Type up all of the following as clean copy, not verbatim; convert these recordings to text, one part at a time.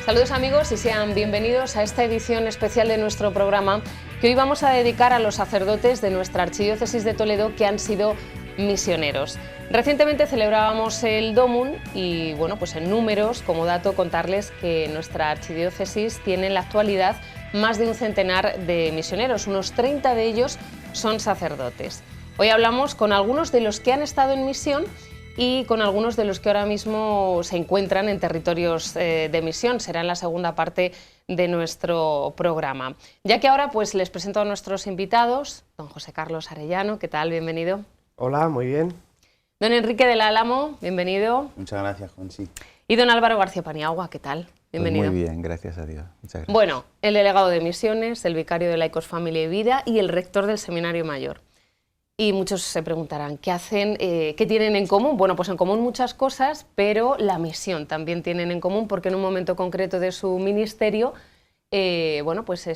Saludos amigos y sean bienvenidos a esta edición especial de nuestro programa que hoy vamos a dedicar a los sacerdotes de nuestra Archidiócesis de Toledo que han sido misioneros. Recientemente celebrábamos el Domum y bueno, pues en números, como dato, contarles que nuestra archidiócesis tiene en la actualidad más de un centenar de misioneros, unos 30 de ellos son sacerdotes. Hoy hablamos con algunos de los que han estado en misión y con algunos de los que ahora mismo se encuentran en territorios de misión. Será en la segunda parte de nuestro programa. Ya que ahora pues les presento a nuestros invitados, don José Carlos Arellano, ¿qué tal? Bienvenido. Hola, muy bien. Don Enrique del Álamo, bienvenido. Muchas gracias, Conchi. Y don Álvaro García Paniagua, ¿qué tal? Bienvenido. Pues muy bien, gracias a Dios. Muchas gracias. Bueno, el delegado de misiones, el vicario de Laicos, Familia y Vida y el rector del Seminario Mayor. Y muchos se preguntarán, ¿qué hacen? ¿Qué tienen en común? Bueno, pues en común muchas cosas, pero la misión también tienen en común porque en un momento concreto de su ministerio, bueno, pues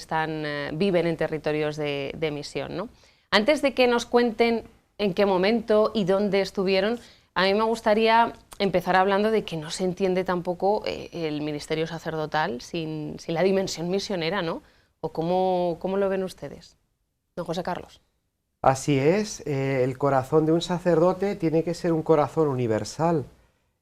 viven en territorios de misión, ¿no? Antes de que nos cuenten en qué momento y dónde estuvieron, a mí me gustaría empezar hablando de que no se entiende tampoco el ministerio sacerdotal sin la dimensión misionera, ¿no? ¿O cómo lo ven ustedes? Don José Carlos. Así es, el corazón de un sacerdote tiene que ser un corazón universal.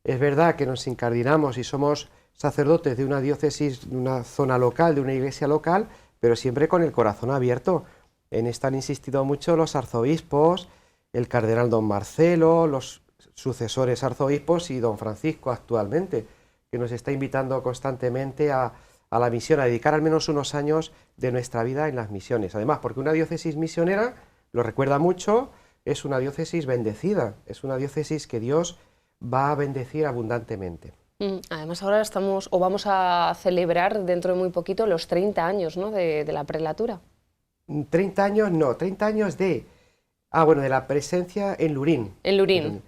Es verdad que nos incardinamos y somos sacerdotes de una diócesis, de una zona local, de una iglesia local, pero siempre con el corazón abierto. En esto han insistido mucho los arzobispos, el cardenal don Marcelo, los sucesores arzobispos y don Francisco actualmente, que nos está invitando constantemente a la misión, a dedicar al menos unos años de nuestra vida en las misiones. Además, porque una diócesis misionera, lo recuerda mucho, es una diócesis bendecida, es una diócesis que Dios va a bendecir abundantemente. Además ahora vamos a celebrar dentro de muy poquito los 30 años, ¿no?, de la prelatura. 30 años no, 30 años de la presencia en Lurín. En Lurín.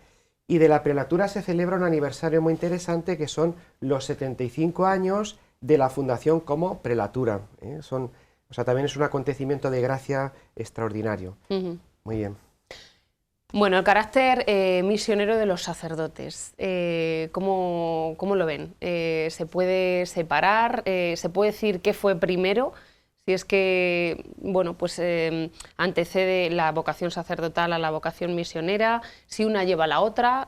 Y de la prelatura se celebra un aniversario muy interesante que son los 75 años de la fundación como prelatura. También es un acontecimiento de gracia extraordinario. Muy bien. Bueno, el carácter misionero de los sacerdotes, ¿cómo lo ven? ¿Se puede separar? ¿Se puede decir qué fue primero? Si es que, bueno, pues antecede la vocación sacerdotal a la vocación misionera, si una lleva a la otra,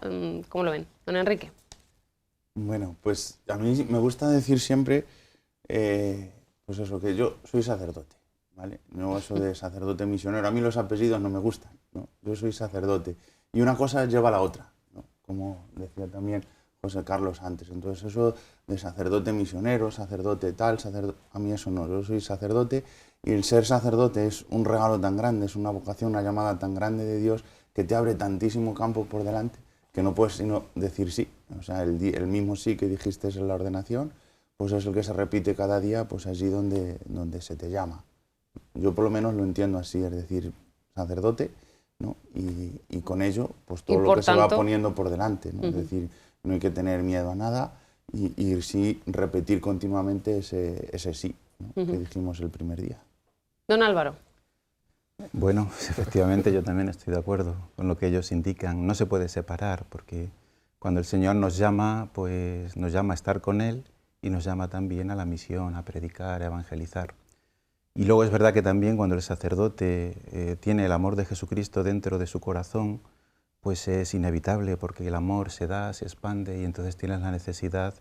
¿cómo lo ven? Don Enrique. Bueno, pues a mí me gusta decir siempre, pues eso, que yo soy sacerdote, ¿vale? No eso de sacerdote misionero, a mí los apellidos no me gustan, ¿no? Yo soy sacerdote y una cosa lleva a la otra, ¿no? Como decía también José Carlos antes. Entonces eso de sacerdote misionero, sacerdote tal, a mí eso no, yo soy sacerdote y el ser sacerdote es un regalo tan grande, es una vocación, una llamada tan grande de Dios que te abre tantísimo campo por delante que no puedes sino decir sí. O sea, el mismo sí que dijiste en la ordenación, pues es el que se repite cada día, pues allí donde se te llama. Yo por lo menos lo entiendo así, es decir, sacerdote, ¿no? Y con ello, pues todo lo que se va poniendo por delante, ¿no? Es decir, no hay que tener miedo a nada y sí repetir continuamente ese sí, ¿no? Que dijimos el primer día. Don Álvaro. Bueno, efectivamente yo también estoy de acuerdo con lo que ellos indican. No se puede separar porque cuando el Señor nos llama, pues nos llama a estar con Él y nos llama también a la misión, a predicar, a evangelizar. Y luego es verdad que también cuando el sacerdote tiene el amor de Jesucristo dentro de su corazón, pues es inevitable porque el amor se da, se expande y entonces tienes la necesidad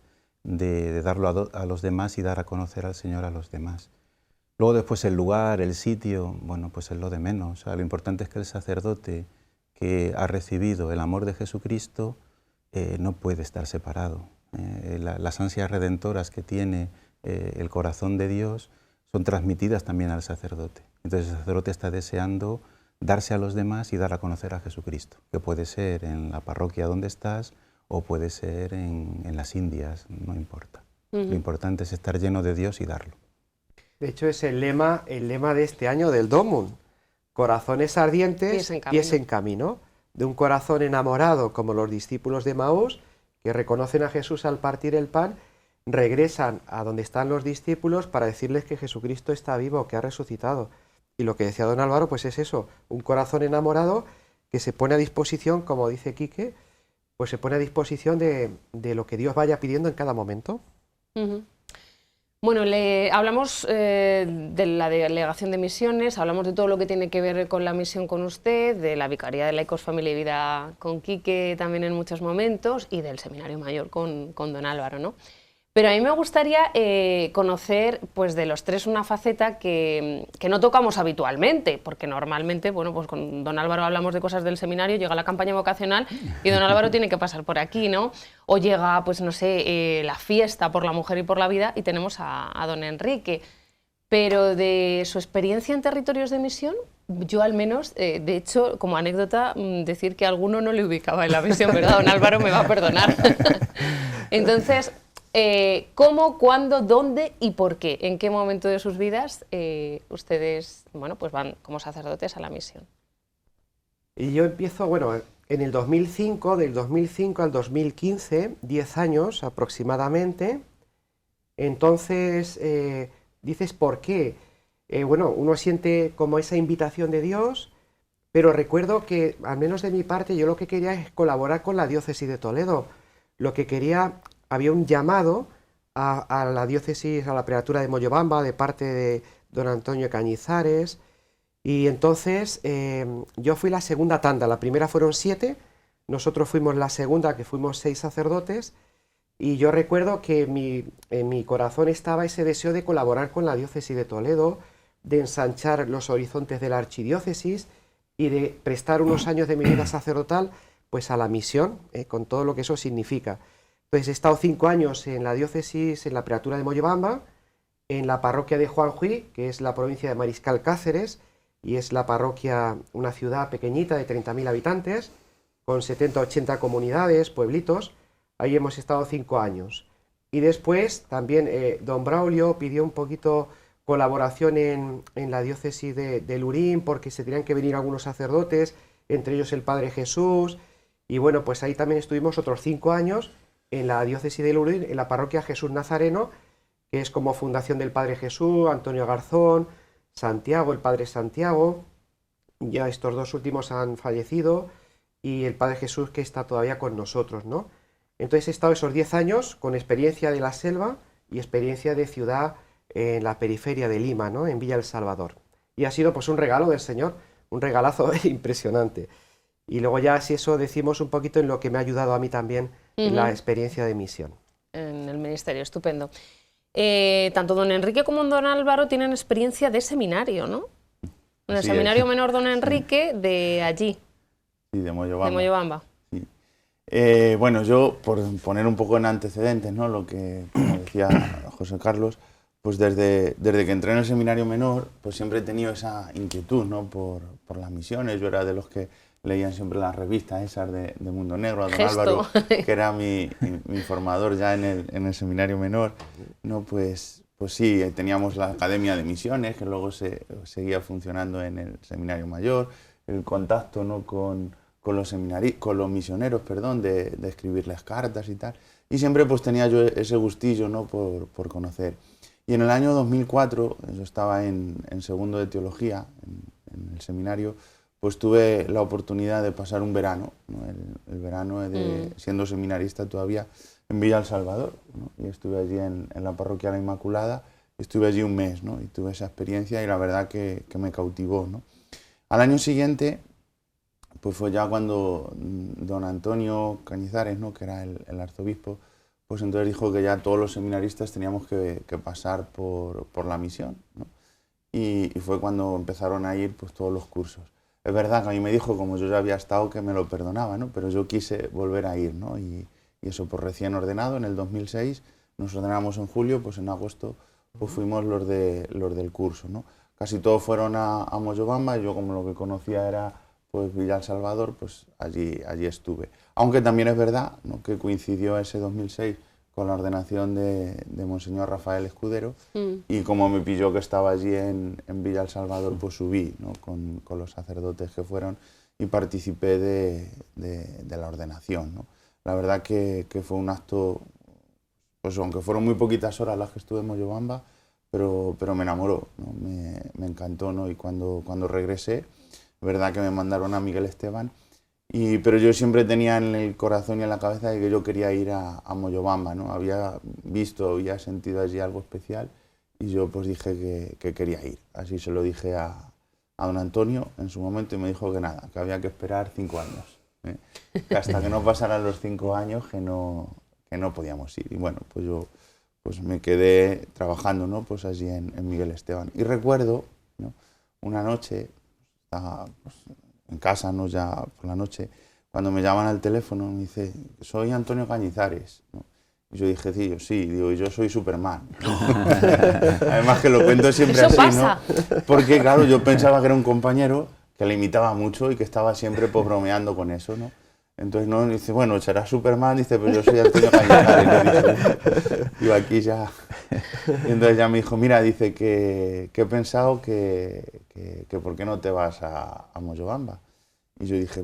de darlo a los demás y dar a conocer al Señor a los demás. Luego después el lugar, el sitio, bueno, pues es lo de menos. O sea, lo importante es que el sacerdote que ha recibido el amor de Jesucristo no puede estar separado. Las ansias redentoras que tiene el corazón de Dios son transmitidas también al sacerdote. Entonces el sacerdote está deseando darse a los demás y dar a conocer a Jesucristo, que puede ser en la parroquia donde estás o puede ser en las Indias, no importa. Lo importante es estar lleno de Dios y darlo. De hecho es el lema de este año del Domum, corazones ardientes, pies en camino, de un corazón enamorado como los discípulos de Maús, que reconocen a Jesús al partir el pan, regresan a donde están los discípulos para decirles que Jesucristo está vivo, que ha resucitado. Y lo que decía don Álvaro, pues es eso, un corazón enamorado que se pone a disposición, como dice Quique, pues se pone a disposición de lo que Dios vaya pidiendo en cada momento. Bueno, hablamos de la delegación de misiones, hablamos de todo lo que tiene que ver con la misión con usted, de la Vicaría de Laicos, Familia y Vida con Quique también en muchos momentos y del Seminario Mayor con don Álvaro, ¿no? Pero a mí me gustaría conocer, pues, de los tres una faceta que no tocamos habitualmente, porque normalmente, bueno, pues con don Álvaro hablamos de cosas del seminario, llega la campaña vocacional y don Álvaro tiene que pasar por aquí, ¿no? O llega, pues no sé, la fiesta por la mujer y por la vida y tenemos a don Enrique. Pero de su experiencia en territorios de misión, yo al menos, de hecho, como anécdota, decir que alguno no le ubicaba en la misión, ¿verdad? Don Álvaro me va a perdonar. Entonces, ¿cómo, cuándo, dónde y por qué? ¿En qué momento de sus vidas ustedes, bueno, pues van como sacerdotes a la misión? Y yo empiezo, bueno, en el 2005, del 2005 al 2015, 10 años aproximadamente. Entonces, dices, ¿por qué? Bueno, uno siente como esa invitación de Dios, pero recuerdo que, al menos de mi parte, yo lo que quería es colaborar con la diócesis de Toledo. Lo que quería, había un llamado a la diócesis, a la prelatura de Moyobamba, de parte de don Antonio Cañizares, y entonces yo fui la segunda tanda. La primera fueron 7, nosotros fuimos la segunda, que fuimos 6 sacerdotes, y yo recuerdo que en mi corazón estaba ese deseo de colaborar con la diócesis de Toledo, de ensanchar los horizontes de la archidiócesis y de prestar unos años de mi vida sacerdotal pues a la misión, con todo lo que eso significa. Entonces he estado 5 años en la diócesis, en la prelatura de Moyobamba, en la parroquia de Juanjuí, que es la provincia de Mariscal Cáceres, y es la parroquia, una ciudad pequeñita de 30.000 habitantes, con 70-80 comunidades, pueblitos. Ahí hemos estado 5 años. Y después también don Braulio pidió un poquito colaboración en la diócesis de Lurín, porque se tenían que venir algunos sacerdotes, entre ellos el Padre Jesús. Y bueno, pues ahí también estuvimos otros 5 años en la diócesis de Lurín, en la parroquia Jesús Nazareno, que es como fundación del Padre Jesús, Antonio Garzón, Santiago, el Padre Santiago. Ya estos 2 últimos han fallecido, y el Padre Jesús, que está todavía con nosotros, ¿no? Entonces he estado esos 10 años con experiencia de la selva y experiencia de ciudad en la periferia de Lima, ¿no? En Villa El Salvador. Y ha sido pues un regalo del Señor, un regalazo impresionante. Y luego ya si eso decimos un poquito en lo que me ha ayudado a mí también en la experiencia de misión. En el ministerio, estupendo. Tanto don Enrique como don Álvaro tienen experiencia de seminario, ¿no? En el seminario menor don Enrique, sí, de allí. Sí, de Moyobamba. De Moyobamba. Sí. Bueno, yo, por poner un poco en antecedentes, ¿no? Lo que, como decía José Carlos, pues desde que entré en el seminario menor, pues siempre he tenido esa inquietud, ¿no? por las misiones. Yo era de los que leían siempre las revistas esas de Mundo Negro, a don Álvaro, que era mi formador ya en el seminario menor, ¿no? Pues sí, teníamos la Academia de Misiones, que luego seguía funcionando en el seminario mayor, el contacto, ¿no? con los misioneros, perdón, de escribirles cartas y tal, y siempre pues tenía yo ese gustillo, ¿no? por conocer. Y en el año 2004, yo estaba en segundo de teología, en el seminario, pues tuve la oportunidad de pasar un verano, ¿no? el verano siendo seminarista todavía, en Villa El Salvador, ¿no? Y estuve allí en la parroquia La Inmaculada, estuve allí un mes, ¿no? Y tuve esa experiencia y la verdad que me cautivó, ¿no? Al año siguiente, pues fue ya cuando don Antonio Cañizares, ¿no? Que era el arzobispo, pues entonces dijo que ya todos los seminaristas teníamos que pasar por la misión, ¿no? Y fue cuando empezaron a ir pues todos los cursos. Es verdad que a mí me dijo, como yo ya había estado, que me lo perdonaba, ¿no? Pero yo quise volver a ir, ¿no? Y eso, pues recién ordenado, en el 2006, nos ordenamos en julio, pues en agosto pues fuimos los del curso, ¿no? Casi todos fueron a Moyobamba, y yo, como lo que conocía era pues Villa El Salvador, pues allí estuve. Aunque también es verdad, ¿no? Que coincidió ese 2006 con la ordenación de Monseñor Rafael Escudero, y como me pilló que estaba allí en Villa El Salvador, pues subí, ¿no? con los sacerdotes que fueron y participé de la ordenación, ¿no? La verdad que fue un acto, pues aunque fueron muy poquitas horas las que estuve en Moyobamba, pero me enamoró, ¿no? Me encantó, ¿no? Y cuando regresé, es verdad que me mandaron a Miguel Esteban, pero yo siempre tenía en el corazón y en la cabeza de que yo quería ir a Moyobamba, ¿no? Había sentido allí algo especial, y yo pues dije que quería ir. Así se lo dije a don Antonio en su momento y me dijo que nada, que había que esperar 5 años. Que hasta que no pasaran los 5 años que no podíamos ir. Y bueno, pues yo pues me quedé trabajando, ¿no? Pues allí en Miguel Esteban. Y recuerdo, ¿no? Una noche, estaba pues, en casa, ¿no? Ya por la noche, cuando me llaman al teléfono, me dice, soy Antonio Cañizares, ¿no? Y yo dije, sí, digo, yo soy Superman. Además que lo cuento siempre ¿Eso así, pasa? ¿no? Porque claro, yo pensaba que era un compañero que le imitaba mucho y que estaba siempre pues, bromeando con eso, ¿no? Entonces no, dice, bueno, será Superman, dice, pero yo soy Antonio Cañizares. Digo, aquí ya. Y entonces ya me dijo, mira, dice que he pensado que ¿por qué no te vas a Moyobamba? Y yo dije,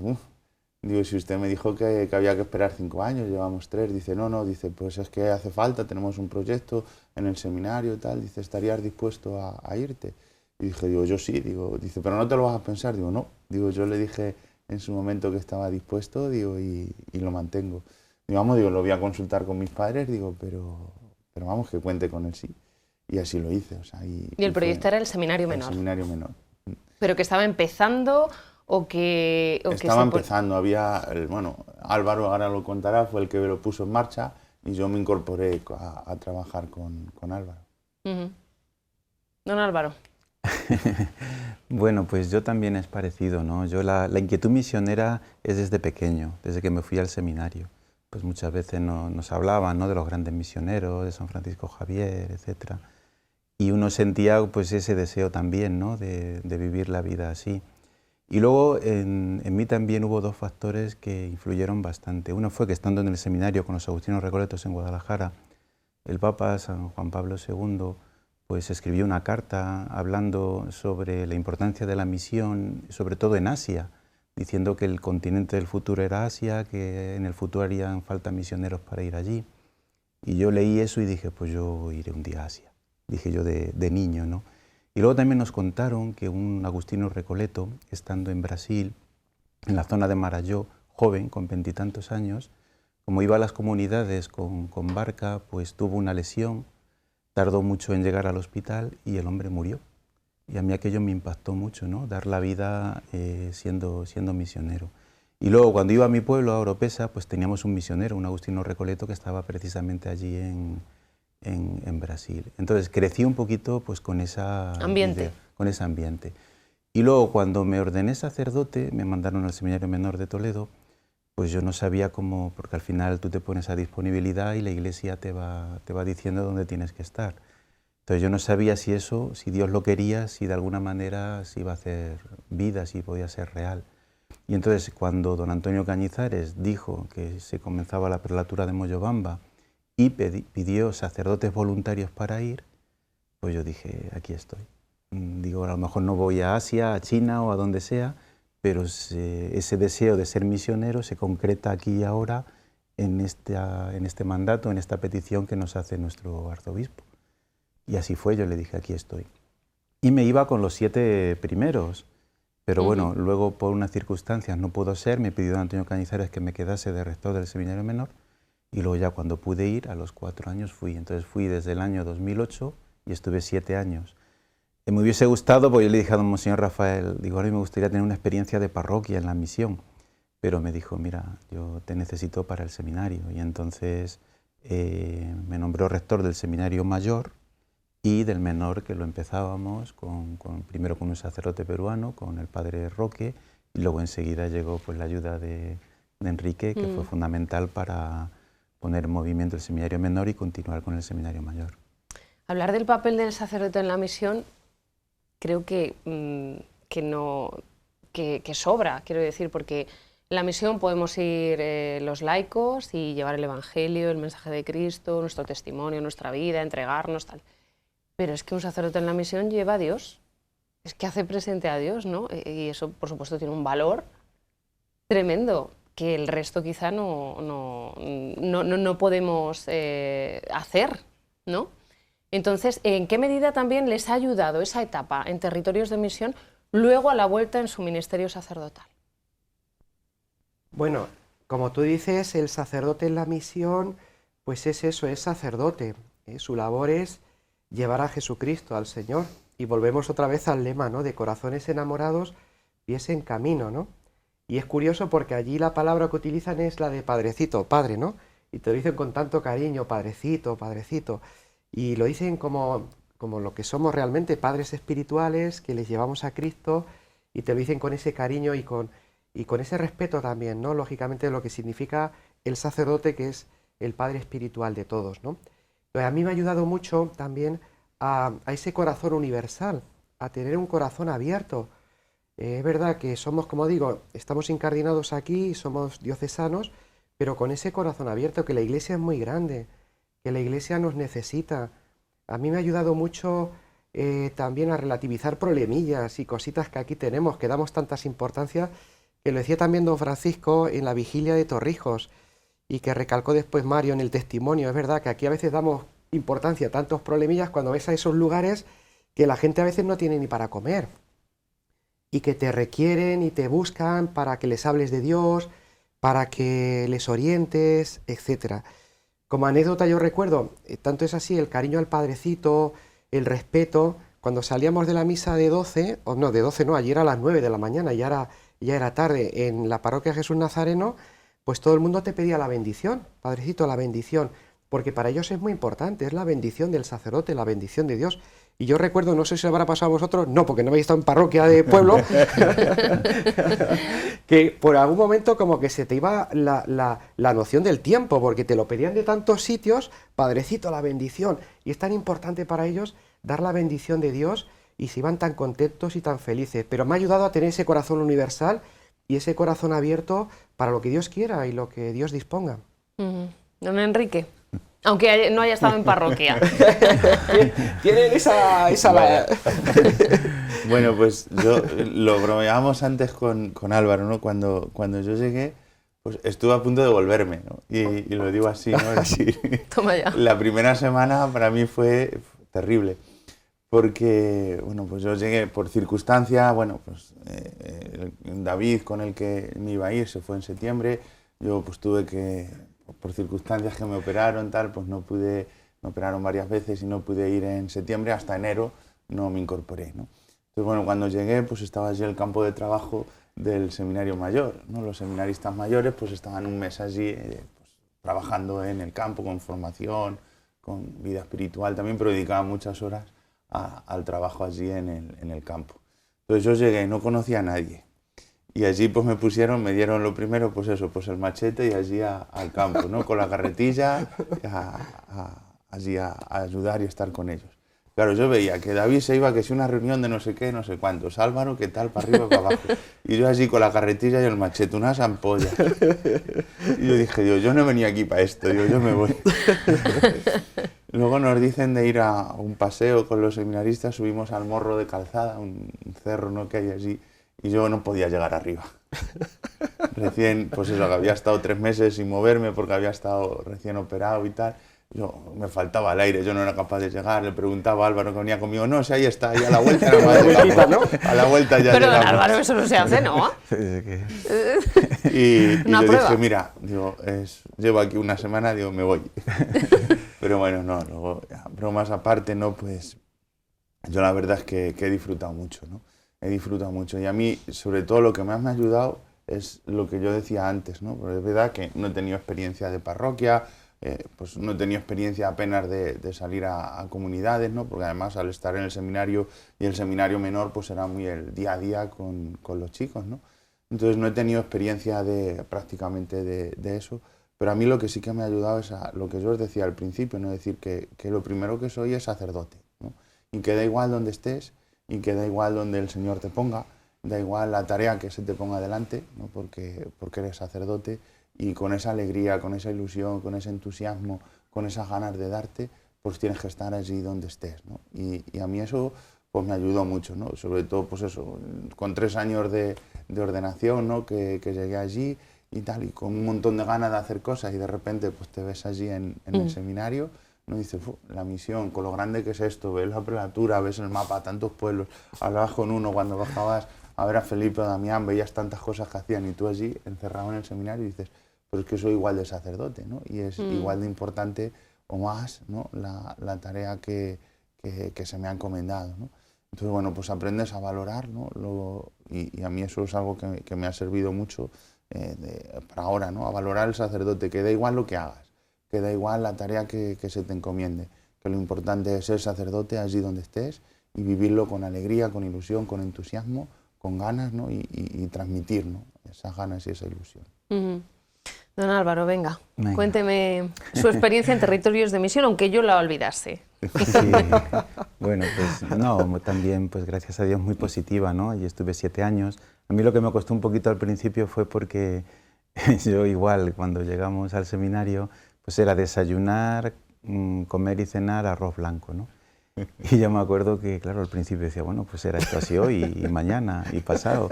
digo, si usted me dijo que había que esperar 5 años, llevamos 3, dice, no, dice, pues es que hace falta, tenemos un proyecto en el seminario y tal, dice, ¿estarías dispuesto a irte? Y dije, digo, yo sí, digo, dice, pero no te lo vas a pensar, digo, no, digo, yo le dije en su momento que estaba dispuesto, digo, y lo mantengo. Digo, vamos, digo, lo voy a consultar con mis padres, digo, pero vamos, que cuente con él sí. Y así lo hice, o sea, y el proyecto era el seminario menor. El seminario menor. Pero que estaba empezando o que estaba empezando, había, bueno, Álvaro ahora lo contará, fue el que lo puso en marcha y yo me incorporé a trabajar con Álvaro. Don Álvaro. Bueno, pues yo también es parecido, ¿no? Yo la inquietud misionera es desde pequeño, desde que me fui al seminario. Pues muchas veces nos hablaban, ¿no? De los grandes misioneros, de San Francisco Javier, etc. Y uno sentía pues ese deseo también, ¿no? De vivir la vida así. Y luego en mí también hubo 2 factores que influyeron bastante. Uno fue que estando en el seminario con los agustinos recoletos en Guadalajara, el Papa San Juan Pablo II pues escribió una carta hablando sobre la importancia de la misión, sobre todo en Asia, diciendo que el continente del futuro era Asia, que en el futuro harían falta misioneros para ir allí. Y yo leí eso y dije, pues yo iré un día a Asia, dije yo de niño, ¿no? Y luego también nos contaron que un agustino recoleto, estando en Brasil, en la zona de Marajó, joven, con 20 y tantos años, como iba a las comunidades con barca, pues tuvo una lesión, tardó mucho en llegar al hospital y el hombre murió. Y a mí aquello me impactó mucho, ¿no? Dar la vida siendo misionero. Y luego cuando iba a mi pueblo, a Oropesa, pues teníamos un misionero, un agustino recoleto que estaba precisamente allí en Brasil. Entonces crecí un poquito pues con esa ambiente. Con ese ambiente. Y luego cuando me ordené sacerdote, me mandaron al Seminario Menor de Toledo, pues yo no sabía cómo, porque al final tú te pones a disponibilidad y la Iglesia te va diciendo dónde tienes que estar. Entonces yo no sabía si eso, si Dios lo quería, si de alguna manera se iba a hacer vida, si podía ser real. Y entonces cuando don Antonio Cañizares dijo que se comenzaba la prelatura de Moyobamba y pidió sacerdotes voluntarios para ir, pues yo dije, aquí estoy. Digo, a lo mejor no voy a Asia, a China o a donde sea, pero ese deseo de ser misionero se concreta aquí y ahora en este mandato, en esta petición que nos hace nuestro arzobispo. Y así fue, yo le dije, aquí estoy. Y me iba con los 7 primeros, pero bueno, luego por unas circunstancias no pudo ser, me pidió don Antonio Cañizares que me quedase de rector del Seminario Menor, y luego ya cuando pude ir, a los 4 años fui. Entonces fui desde el año 2008 y estuve 7 años. Me hubiese gustado, porque yo le dije a don Monseñor Rafael, digo, ahora me gustaría tener una experiencia de parroquia en la misión, pero me dijo, mira, yo te necesito para el seminario. Y entonces me nombró rector del seminario mayor y del menor, que lo empezábamos primero con un sacerdote peruano, con el padre Roque, y luego enseguida llegó pues la ayuda de Enrique, que fue fundamental para poner en movimiento el seminario menor y continuar con el seminario mayor. Hablar del papel del sacerdote en la misión creo que sobra, quiero decir, porque en la misión podemos ir los laicos y llevar el Evangelio, el mensaje de Cristo, nuestro testimonio, nuestra vida, entregarnos, tal. Pero es que un sacerdote en la misión lleva a Dios, es que hace presente a Dios, ¿no? Y eso, por supuesto, tiene un valor tremendo que el resto quizá no podemos hacer, ¿no? Entonces, ¿en qué medida también les ha ayudado esa etapa en territorios de misión luego a la vuelta en su ministerio sacerdotal? Bueno, como tú dices, el sacerdote en la misión, pues es eso, es sacerdote. Su labor es llevar a Jesucristo, al Señor. Y volvemos otra vez al lema, ¿no? De corazones enamorados, pies en camino, ¿no? Y es curioso porque allí la palabra que utilizan es la de padrecito, padre, ¿no? Y te lo dicen con tanto cariño, padrecito, padrecito. Y lo dicen como lo que somos realmente, padres espirituales, que les llevamos a Cristo, y te lo dicen con ese cariño y con ese respeto también, ¿no? Lógicamente lo que significa el sacerdote, que es el padre espiritual de todos, ¿no? Pero a mí me ha ayudado mucho también a ese corazón universal, a tener un corazón abierto. Es verdad que somos, como digo, estamos incardinados aquí, somos diocesanos, pero con ese corazón abierto, que la Iglesia es muy grande, que la Iglesia nos necesita. A mí me ha ayudado mucho también a relativizar problemillas y cositas que aquí tenemos, que damos tantas importancias, que lo decía también don Francisco en la vigilia de Torrijos, y que recalcó después Mario en el testimonio. Es verdad que aquí a veces damos importancia a tantos problemillas cuando ves a esos lugares que la gente a veces no tiene ni para comer, y que te requieren y te buscan para que les hables de Dios, para que les orientes, etc. Como anécdota yo recuerdo, tanto es así el cariño al padrecito, el respeto, cuando salíamos de la misa de 12, o no, de 12 no, ayer a las 9 de la mañana, ya era tarde, en la parroquia Jesús Nazareno, pues todo el mundo te pedía la bendición, padrecito, la bendición, porque para ellos es muy importante, es la bendición del sacerdote, la bendición de Dios. Y yo recuerdo, no sé si habrá pasado a vosotros, no, porque no habéis estado en parroquia de pueblo, que por algún momento como que se te iba la noción del tiempo, porque te lo pedían de tantos sitios, padrecito, la bendición, y es tan importante para ellos dar la bendición de Dios, y se iban tan contentos y tan felices. Pero me ha ayudado a tener ese corazón universal y ese corazón abierto para lo que Dios quiera y lo que Dios disponga. Don Enrique, aunque no haya estado en parroquia. Tienen esa... Bueno, pues lo bromeábamos antes con Álvaro, ¿no? Cuando yo llegué, pues estuve a punto de volverme, ¿no? Y lo digo así, ¿no? Así. Toma ya. La primera semana para mí fue terrible, porque, bueno, pues yo llegué por circunstancia, bueno, pues David, con el que me iba a ir, se fue en septiembre, yo pues tuve que, por circunstancias que me operaron, tal, pues no pude, me operaron varias veces y no pude ir en septiembre, hasta enero no me incorporé, ¿no? Entonces, bueno, cuando llegué, pues estaba allí el campo de trabajo del seminario mayor, ¿no? Los seminaristas mayores pues estaban un mes allí pues, trabajando en el campo, con formación, con vida espiritual también, pero dedicaban muchas horas al trabajo allí en el campo. Entonces yo llegué y no conocía a nadie. Y allí pues me dieron lo primero, pues eso, pues el machete y allí al campo, ¿no? Con la carretilla, allí a ayudar y estar con ellos. Claro, yo veía que David se iba, que si una reunión de no sé qué, no sé cuántos, Álvaro, que tal, para arriba y para abajo. Y yo allí con la carretilla y el machete, unas ampollas. Y yo dije, Dios, yo no venía aquí para esto, digo, yo me voy. Luego nos dicen de ir a un paseo con los seminaristas, subimos al Morro de Calzada, un cerro, ¿no?, que hay allí, y yo no podía llegar arriba. Recién, pues eso, que había estado 3 meses sin moverme porque había estado recién operado y tal. Me faltaba el aire, yo no era capaz de llegar, le preguntaba a Álvaro que venía conmigo, no, si ahí está, y a la vuelta no más llegamos, ¿no? A la vuelta ya pero llegamos. Pero Álvaro, eso no se hace, ¿no? Y yo dije, mira, digo, llevo aquí una semana, digo, me voy. Pero bueno, no, luego, bromas aparte, no, pues yo la verdad es que he disfrutado mucho, ¿no? He disfrutado mucho, y a mí, sobre todo, lo que más me ha ayudado es lo que yo decía antes, ¿no? Porque es verdad que no he tenido experiencia de parroquia, pues no he tenido experiencia apenas de salir a comunidades, ¿no? Porque además al estar en el seminario y el seminario menor pues era muy el día a día con los chicos, ¿no? Entonces no he tenido experiencia prácticamente de eso, pero a mí lo que sí que me ha ayudado es a lo que yo os decía al principio, ¿no? Es decir, que lo primero que soy es sacerdote, ¿no? Y que da igual donde estés y que da igual donde el Señor te ponga, da igual la tarea que se te ponga delante, ¿no? Porque eres sacerdote. Y con esa alegría, con esa ilusión, con ese entusiasmo, con esas ganas de darte, pues tienes que estar allí donde estés, ¿no? Y a mí eso pues me ayudó mucho, ¿no? Sobre todo, pues eso, con 3 años de ordenación, ¿no? Que llegué allí y tal, y con un montón de ganas de hacer cosas, y de repente pues te ves allí en el seminario, ¿no? Y dices, la misión, con lo grande que es esto, ves la prelatura, ves el mapa, tantos pueblos, hablabas con uno cuando bajabas a ver a Felipe o Damián, veías tantas cosas que hacían, y tú allí encerrado en el seminario y dices, pero es que soy igual de sacerdote, ¿no? Y es igual de importante o más, ¿no? La tarea que que se me ha encomendado, ¿no? Entonces, bueno, pues aprendes a valorar, ¿no? Y a mí eso es algo que me ha servido mucho para ahora, ¿no? A valorar el sacerdote, que da igual lo que hagas, que da igual la tarea que se te encomiende, que lo importante es ser sacerdote allí donde estés y vivirlo con alegría, con ilusión, con entusiasmo, con ganas, ¿no? Y transmitir, ¿no? Esas ganas y esa ilusión. Don Álvaro, venga, cuénteme su experiencia en territorios de misión, aunque yo la olvidase. Sí, bueno, pues no, también, pues gracias a Dios, muy positiva, ¿no? Allí estuve 7 años. A mí lo que me costó un poquito al principio fue porque yo igual, cuando llegamos al seminario, pues era desayunar, comer y cenar arroz blanco, ¿no? Y yo me acuerdo que, claro, al principio decía, bueno, pues era esto así hoy y mañana y pasado.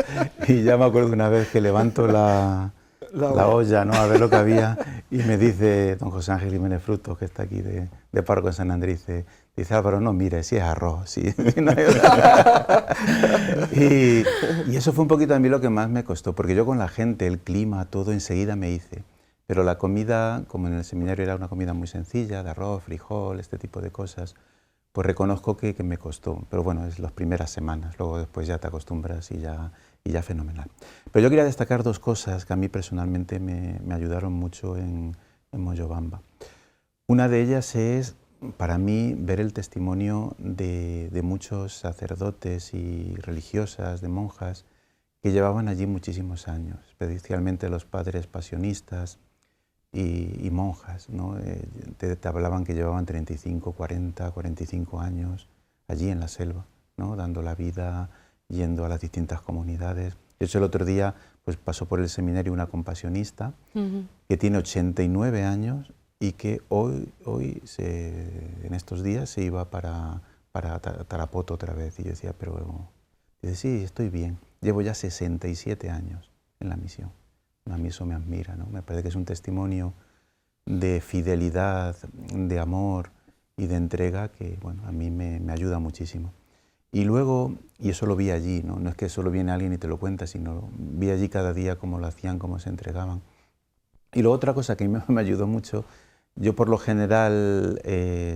Y ya me acuerdo una vez que levanto la olla, ¿no? A ver lo que había, y me dice don José Ángel Jiménez Frutos, que está aquí de párroco en San Andrés, dice Álvaro, no, mire, sí es arroz, sí. y eso fue un poquito a mí lo que más me costó, porque yo con la gente, el clima, todo enseguida me hice. Pero la comida, como en el seminario era una comida muy sencilla, de arroz, frijol, este tipo de cosas, pues reconozco que me costó. Pero bueno, es las primeras semanas, luego después ya te acostumbras y ya fenomenal. Pero yo quería destacar 2 cosas que a mí personalmente me ayudaron mucho en Moyobamba. Una de ellas es, para mí, ver el testimonio de muchos sacerdotes y religiosas, de monjas, que llevaban allí muchísimos años, especialmente los padres pasionistas y monjas, ¿no? Te hablaban que llevaban 35, 40, 45 años allí en la selva, ¿no? Dando la vida, yendo a las distintas comunidades. De hecho, el otro día pues, pasó por el seminario una compasionista que tiene 89 años y que hoy en estos días se iba para Tarapoto otra vez. Y yo decía, pero dice, sí, estoy bien, llevo ya 67 años en la misión. A mí eso me admira, ¿no? Me parece que es un testimonio de fidelidad, de amor y de entrega que, bueno, a mí me ayuda muchísimo. Y luego, y eso lo vi allí, ¿no? No es que solo viene alguien y te lo cuenta, sino vi allí cada día cómo lo hacían, cómo se entregaban. Y luego otra cosa que me ayudó mucho, yo por lo general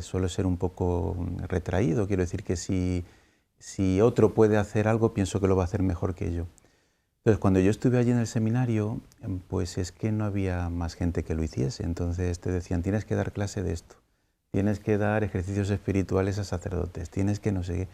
suelo ser un poco retraído, quiero decir que si otro puede hacer algo, pienso que lo va a hacer mejor que yo. Entonces, cuando yo estuve allí en el seminario, pues es que no había más gente que lo hiciese. Entonces te decían, tienes que dar clase de esto, tienes que dar ejercicios espirituales a sacerdotes, tienes que no sé qué.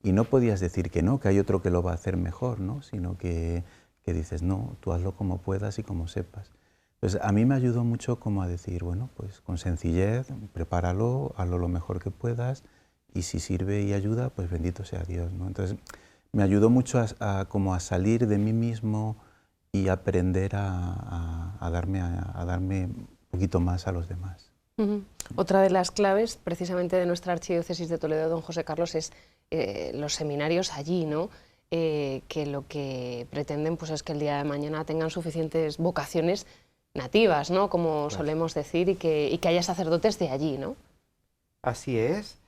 Y no podías decir que no, que hay otro que lo va a hacer mejor, ¿no? Sino que dices, no, tú hazlo como puedas y como sepas. Entonces, a mí me ayudó mucho como a decir, bueno, pues con sencillez, prepáralo, hazlo lo mejor que puedas, y si sirve y ayuda, pues bendito sea Dios, ¿no? Entonces, me ayudó mucho como a salir de mí mismo y aprender a darme un poquito más a los demás. Otra de las claves, precisamente, de nuestra archidiócesis de Toledo, don José Carlos, es los seminarios allí, ¿no? Que lo que pretenden pues, es que el día de mañana tengan suficientes vocaciones nativas, ¿no? Como solemos decir, y que haya sacerdotes de allí, ¿no? Así es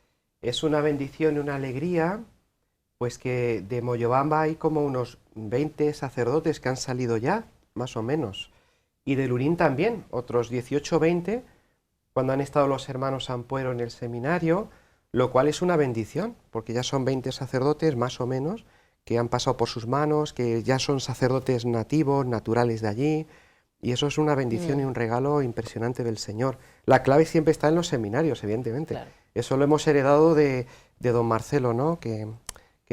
una bendición y una alegría, pues que de Moyobamba hay como unos 20 sacerdotes que han salido ya, más o menos, y de Lurín también, otros 18 o 20, cuando han estado los hermanos Ampuero en el seminario, lo cual es una bendición, porque ya son 20 sacerdotes, más o menos, que han pasado por sus manos, que ya son sacerdotes nativos, naturales de allí, y eso es una bendición y un regalo impresionante del Señor. La clave siempre está en los seminarios, evidentemente. Claro. Eso lo hemos heredado de don Marcelo, ¿no? Que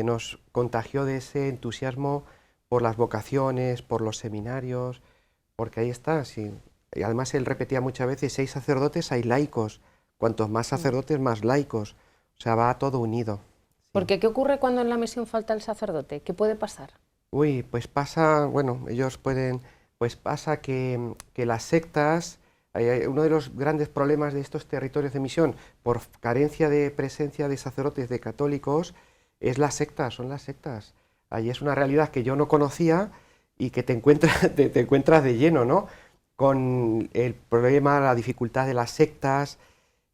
nos contagió de ese entusiasmo por las vocaciones, por los seminarios, porque ahí está, sí. Y además él repetía muchas veces, si hay sacerdotes hay laicos, cuantos más sacerdotes más laicos, o sea, va todo unido. Sí. Porque ¿qué ocurre cuando en la misión falta el sacerdote? ¿Qué puede pasar? Uy, pues pasa, bueno, ellos pueden, pues pasa que las sectas, uno de los grandes problemas de estos territorios de misión, por carencia de presencia de sacerdotes de católicos, es las sectas, son las sectas. Ahí es una realidad que yo no conocía y que te encuentras de lleno, ¿no? Con el problema, la dificultad de las sectas,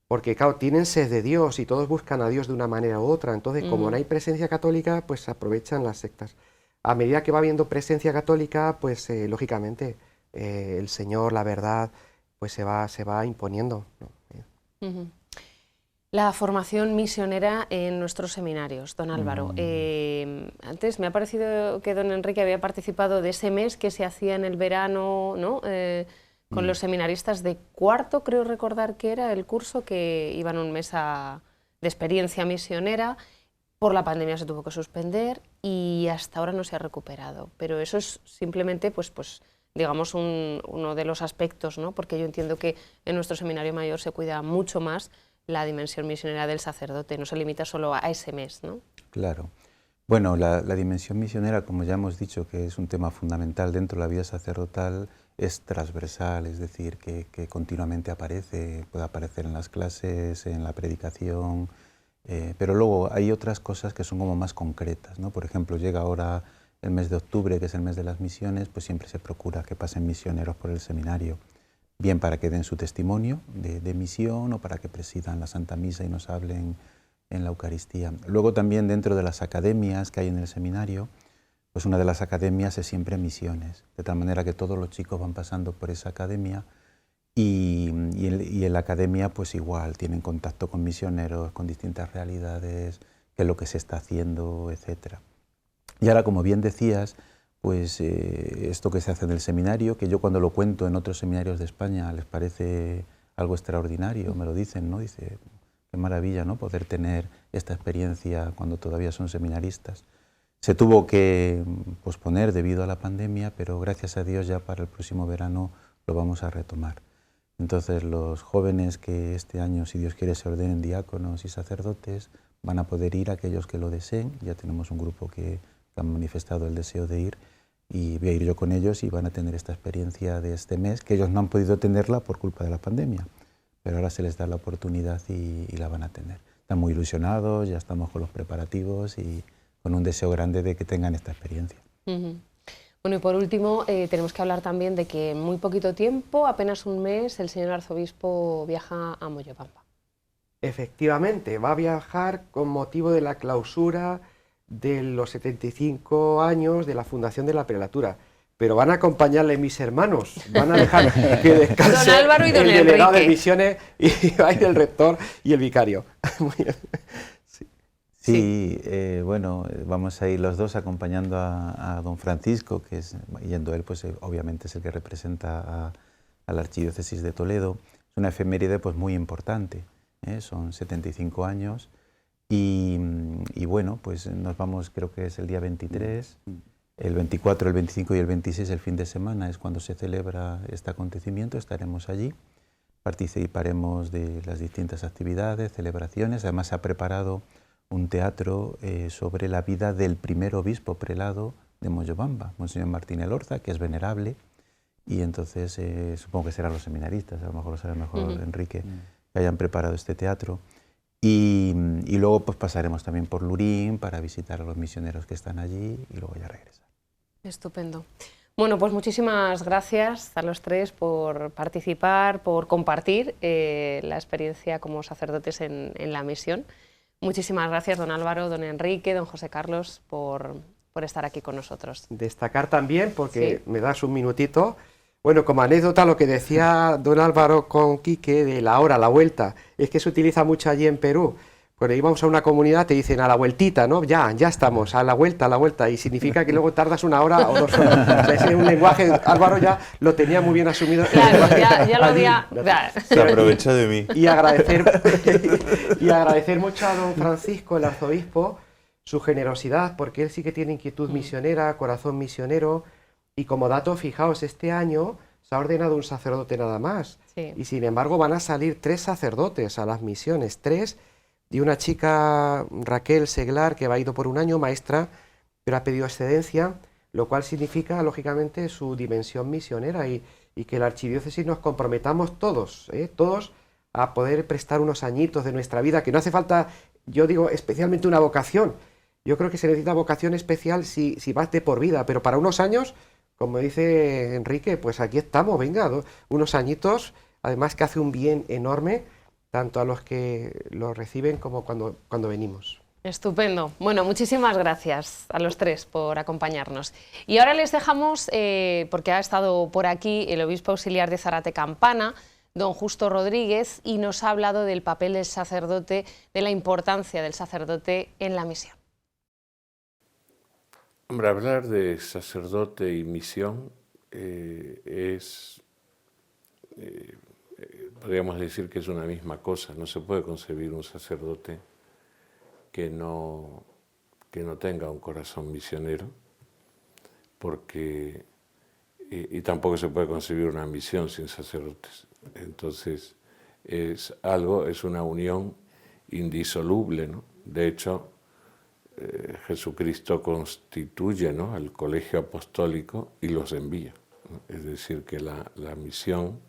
porque claro, tienen sed de Dios y todos buscan a Dios de una manera u otra. Entonces, como no hay presencia católica, pues aprovechan las sectas. A medida que va habiendo presencia católica, pues lógicamente el Señor, la verdad, pues se va imponiendo, ¿no? La formación misionera en nuestros seminarios, don Álvaro. Antes me ha parecido que don Enrique había participado de ese mes que se hacía en el verano, ¿no? Con los seminaristas de cuarto, creo recordar que era el curso, que iban un mes de experiencia misionera. Por la pandemia se tuvo que suspender y hasta ahora no se ha recuperado. Pero eso es simplemente, pues digamos, uno de los aspectos, ¿no? Porque yo entiendo que en nuestro seminario mayor se cuida mucho más la dimensión misionera del sacerdote, no se limita solo a ese mes, ¿no? Claro. Bueno, la dimensión misionera, como ya hemos dicho, que es un tema fundamental dentro de la vida sacerdotal, es transversal, es decir, que continuamente aparece, puede aparecer en las clases, en la predicación, pero luego hay otras cosas que son como más concretas, ¿no? Por ejemplo, llega ahora el mes de octubre, que es el mes de las misiones, pues siempre se procura que pasen misioneros por el seminario, bien para que den su testimonio de misión o para que presidan la Santa Misa y nos hablen en la Eucaristía. Luego también dentro de las academias que hay en el seminario, pues una de las academias es siempre misiones, de tal manera que todos los chicos van pasando por esa academia y en la academia pues igual tienen contacto con misioneros, con distintas realidades, qué es lo que se está haciendo, etc. Y ahora, como bien decías, pues esto que se hace en el seminario, que yo cuando lo cuento en otros seminarios de España les parece algo extraordinario, me lo dicen, ¿no? Dice, qué maravilla, ¿no? Poder tener esta experiencia cuando todavía son seminaristas. Se tuvo que posponer debido a la pandemia, pero gracias a Dios ya para el próximo verano lo vamos a retomar. Entonces los jóvenes que este año, si Dios quiere, se ordenen diáconos y sacerdotes, van a poder ir, aquellos que lo deseen. Ya tenemos un grupo que han manifestado el deseo de ir, y voy a ir yo con ellos y van a tener esta experiencia de este mes, que ellos no han podido tenerla por culpa de la pandemia, pero ahora se les da la oportunidad y la van a tener. Están muy ilusionados, ya estamos con los preparativos y con un deseo grande de que tengan esta experiencia. Bueno, y por último, tenemos que hablar también de que en muy poquito tiempo, apenas un mes, el señor arzobispo viaja a Moyobamba. Efectivamente, va a viajar con motivo de la clausura de los 75 años de la fundación de la prelatura, pero van a acompañarle mis hermanos, van a dejar que descanse don Álvaro y don el delegado Enrique de misiones y va a ir el rector y el vicario. Muy bien. Sí, bueno, vamos a ir los dos acompañando a don Francisco, que es, yendo él, pues obviamente es el que representa a la Archidiócesis de Toledo. Es una efeméride pues muy importante, son 75 años. Y bueno, pues nos vamos, creo que es el día 23, el 24, el 25 y el 26, el fin de semana, es cuando se celebra este acontecimiento, estaremos allí, participaremos de las distintas actividades, celebraciones. Además se ha preparado un teatro sobre la vida del primer obispo prelado de Moyobamba, Monseñor Martín Elorza, que es venerable, y entonces supongo que serán los seminaristas, a lo mejor lo sabe mejor Enrique, que hayan preparado este teatro. Y luego pues pasaremos también por Lurín para visitar a los misioneros que están allí y luego ya regresar. Estupendo. Bueno, pues muchísimas gracias a los tres por participar, por compartir la experiencia como sacerdotes en la misión. Muchísimas gracias, don Álvaro, don Enrique, don José Carlos, por estar aquí con nosotros. Destacar también, porque me das un minutito. Bueno, como anécdota, lo que decía don Álvaro con Quique de la hora, la vuelta, es que se utiliza mucho allí en Perú. Cuando íbamos a una comunidad te dicen a la vueltita, ¿no? Ya estamos, a la vuelta, y significa que luego tardas 1 hora o 2 horas. O sea, ese es un lenguaje, Álvaro ya lo tenía muy bien asumido. Claro, ya lo había... Se aprovechó de mí. Y agradecer mucho a don Francisco, el arzobispo, su generosidad, porque él sí que tiene inquietud misionera, corazón misionero. Y como dato, fijaos, este año se ha ordenado un sacerdote nada más. Sí. Y sin embargo van a salir 3 sacerdotes a las misiones, 3, y una chica, Raquel Seglar, que ha ido por 1 año, maestra, pero ha pedido excedencia, lo cual significa, lógicamente, su dimensión misionera y que la archidiócesis nos comprometamos todos, todos a poder prestar unos añitos de nuestra vida, que no hace falta, yo digo, especialmente una vocación. Yo creo que se necesita vocación especial si vas de por vida, pero para unos años... Como dice Enrique, pues aquí estamos, venga, unos añitos, además que hace un bien enorme, tanto a los que lo reciben como cuando venimos. Estupendo. Bueno, muchísimas gracias a los tres por acompañarnos. Y ahora les dejamos, porque ha estado por aquí el obispo auxiliar de Zárate Campana, don Justo Rodríguez, y nos ha hablado del papel del sacerdote, de la importancia del sacerdote en la misión. Hombre, hablar de sacerdote y misión podríamos decir que es una misma cosa. No se puede concebir un sacerdote que no tenga un corazón misionero, porque y tampoco se puede concebir una misión sin sacerdotes. Entonces es una unión indisoluble, ¿no? De hecho, Jesucristo constituye, ¿no?, el colegio apostólico y los envía, ¿no? Es decir, que la misión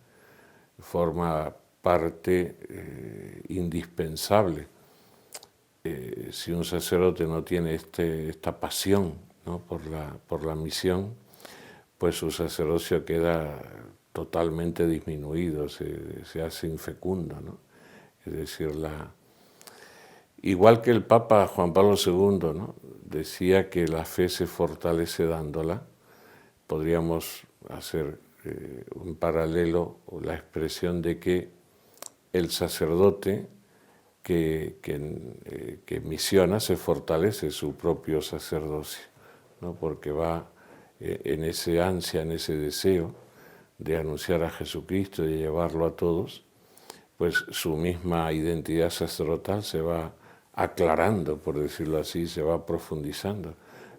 forma parte indispensable. Si un sacerdote no tiene esta pasión, ¿no?, por la misión, pues su sacerdocio queda totalmente disminuido, se hace infecundo, ¿no? Es decir, igual que el Papa Juan Pablo II, ¿no?, decía que la fe se fortalece dándola, podríamos hacer un paralelo o la expresión de que el sacerdote que misiona se fortalece su propio sacerdocio, ¿no?, porque va en ese ansia, en ese deseo de anunciar a Jesucristo y de llevarlo a todos, pues su misma identidad sacerdotal se va aclarando, por decirlo así, se va profundizando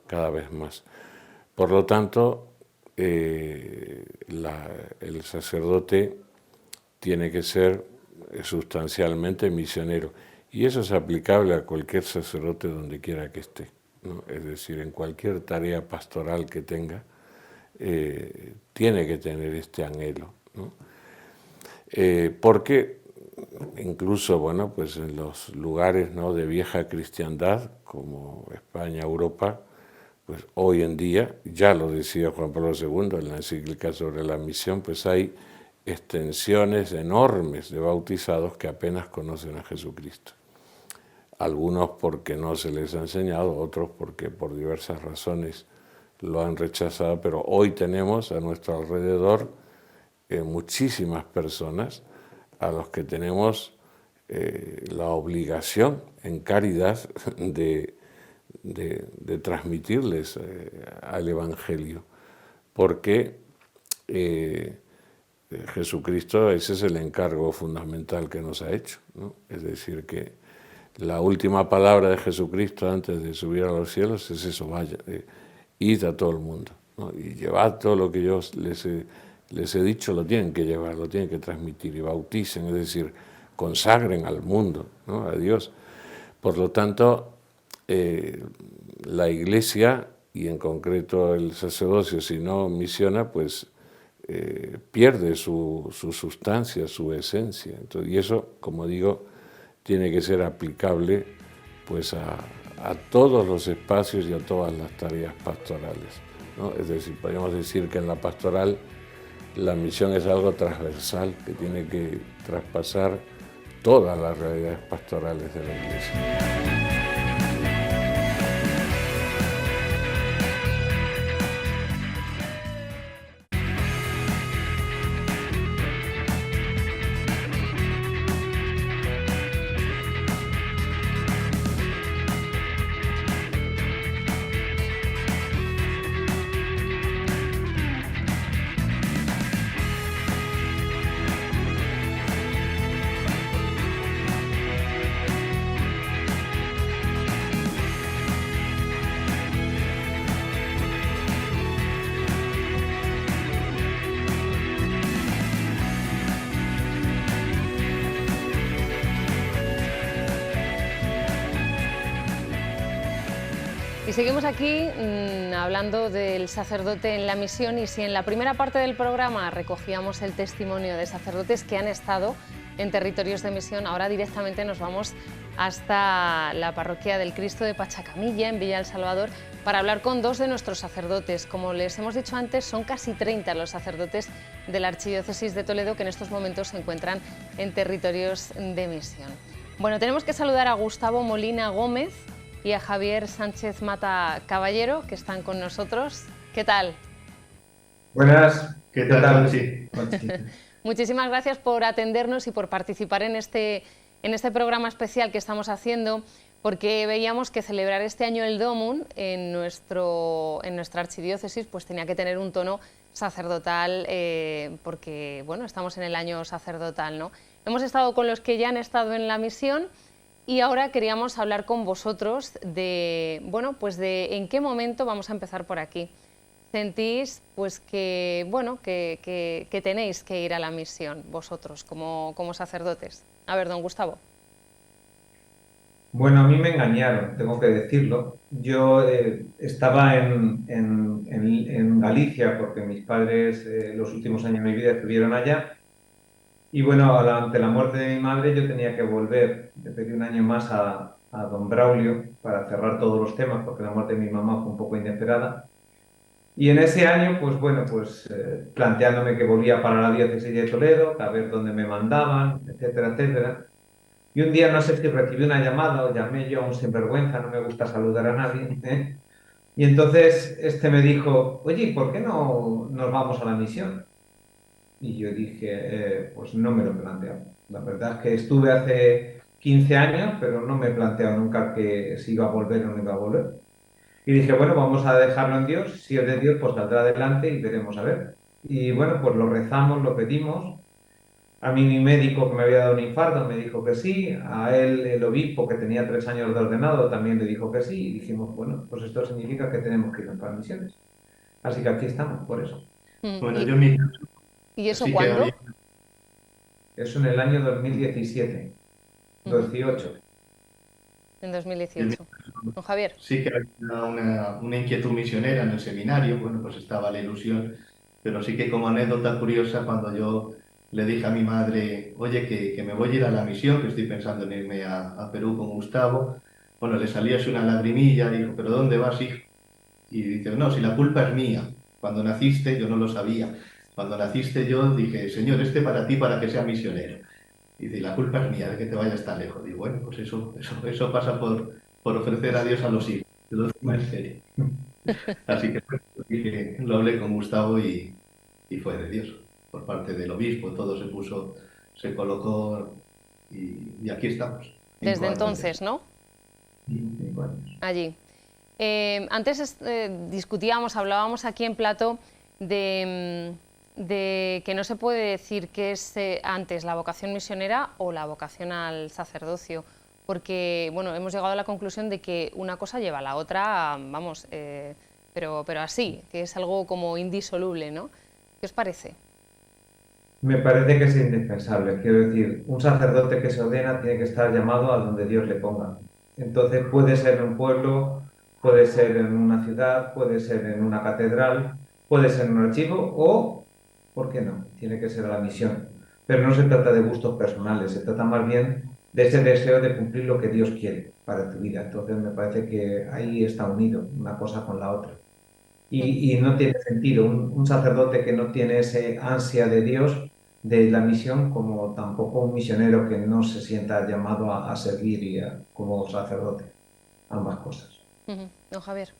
cada vez más. Por lo tanto, el sacerdote tiene que ser sustancialmente misionero, y eso es aplicable a cualquier sacerdote donde quiera que esté, ¿no? Es decir, en cualquier tarea pastoral que tenga, tiene que tener este anhelo, ¿no? Porque incluso, bueno, pues en los lugares, ¿no?, de vieja cristiandad, como España, Europa, pues hoy en día, ya lo decía Juan Pablo II en la encíclica sobre la misión, pues hay extensiones enormes de bautizados que apenas conocen a Jesucristo. Algunos porque no se les ha enseñado, otros porque por diversas razones lo han rechazado, pero hoy tenemos a nuestro alrededor muchísimas personas a los que tenemos la obligación en caridad de transmitirles al Evangelio, porque Jesucristo, ese es el encargo fundamental que nos ha hecho, ¿no? Es decir, que la última palabra de Jesucristo antes de subir a los cielos es eso: vaya, id a todo el mundo, ¿no?, y llevad todo lo que yo les he dicho, lo tienen que llevar, lo tienen que transmitir, y bauticen, es decir, consagren al mundo, ¿no?, a Dios. Por lo tanto, la Iglesia, y en concreto el sacerdocio, si no misiona, pues pierde su sustancia, su esencia. Entonces, y eso, como digo, tiene que ser aplicable pues a todos los espacios y a todas las tareas pastorales, ¿no? Es decir, podríamos decir que en la pastoral la misión es algo transversal que tiene que traspasar todas las realidades pastorales de la Iglesia. Y seguimos aquí hablando del sacerdote en la misión, y si en la primera parte del programa recogíamos el testimonio de sacerdotes que han estado en territorios de misión, ahora directamente nos vamos hasta la parroquia del Cristo de Pachacamilla, en Villa El Salvador, para hablar con dos de nuestros sacerdotes. Como les hemos dicho antes, son casi 30 los sacerdotes de la Archidiócesis de Toledo que en estos momentos se encuentran en territorios de misión. Bueno, tenemos que saludar a Gustavo Molina Gómez y a Javier Sánchez Mata Caballero, que están con nosotros. ¿Qué tal? Buenas, ¿qué tal? Sí. Muchísimas gracias por atendernos y por participar en este programa especial que estamos haciendo, porque veíamos que celebrar este año el Domum en nuestra archidiócesis pues tenía que tener un tono sacerdotal, porque bueno, estamos en el año sacerdotal, ¿no? Hemos estado con los que ya han estado en la misión y ahora queríamos hablar con vosotros de, bueno, pues de en qué momento, vamos a empezar por aquí, sentís pues que, bueno, que tenéis que ir a la misión vosotros como sacerdotes. A ver, don Gustavo. Bueno, a mí me engañaron, tengo que decirlo. Yo estaba en Galicia porque mis padres los últimos años de mi vida estuvieron allá. Y bueno, ante la muerte de mi madre yo tenía que volver. Le pedí un año más a don Braulio para cerrar todos los temas porque la muerte de mi mamá fue un poco inesperada. Y en ese año, pues bueno, pues planteándome que volvía para la diócesis de Toledo, a ver dónde me mandaban, etcétera, etcétera. Y un día no sé si recibí una llamada o llamé yo a un sinvergüenza, no me gusta saludar a nadie, ¿eh? Y entonces este me dijo, oye, ¿por qué no nos vamos a la misión? Y yo dije, pues no me lo he planteado. La verdad es que estuve hace 15 años, pero no me he planteado nunca que si iba a volver o no iba a volver. Y dije, bueno, vamos a dejarlo en Dios, si es de Dios, pues saldrá adelante y veremos a ver. Y bueno, pues lo rezamos, lo pedimos. A mí mi médico que me había dado un infarto me dijo que sí, a él el obispo que tenía 3 años de ordenado también le dijo que sí, y dijimos, bueno, pues esto significa que tenemos que ir a las misiones. Así que aquí estamos, por eso. Bueno, yo en mi caso ¿Y eso sí que cuándo? había... Eso en el año 2017, 18. En 2018. Don Javier. Sí que había una inquietud misionera en el seminario, bueno, pues estaba la ilusión, pero sí que como anécdota curiosa, cuando yo le dije a mi madre, oye, que me voy a ir a la misión, que estoy pensando en irme a Perú con Gustavo, bueno, le salió así una lagrimilla, dijo, ¿pero dónde vas, hijo? Y dice, no, si la culpa es mía. Cuando naciste yo no lo sabía. Cuando naciste yo dije, Señor, para ti, para que sea misionero. Y dice, la culpa es mía de que te vayas tan lejos. Digo, bueno, pues eso pasa por ofrecer a Dios a los hijos. Yo lo tomo en serio. Así que dije, lo hablé con Gustavo y fue de Dios. Por parte del obispo, todo se colocó y aquí estamos. Desde entonces, ¿no? 5 años. Allí. Antes hablábamos aquí en plató de que no se puede decir que es antes la vocación misionera o la vocación al sacerdocio, porque bueno, hemos llegado a la conclusión de que una cosa lleva a la otra, vamos, pero así, que es algo como indisoluble, ¿no? ¿Qué os parece? Me parece que es indispensable. Quiero decir, un sacerdote que se ordena tiene que estar llamado a donde Dios le ponga. Entonces puede ser en un pueblo, puede ser en una ciudad, puede ser en una catedral, puede ser en un archivo o, ¿por qué no? Tiene que ser a la misión. Pero no se trata de gustos personales, se trata más bien de ese deseo de cumplir lo que Dios quiere para tu vida. Entonces me parece que ahí está unido una cosa con la otra. Y no tiene sentido un sacerdote que no tiene ese ansia de Dios, de la misión, como tampoco un misionero que no se sienta llamado a servir como sacerdote. Ambas cosas. Don Javier.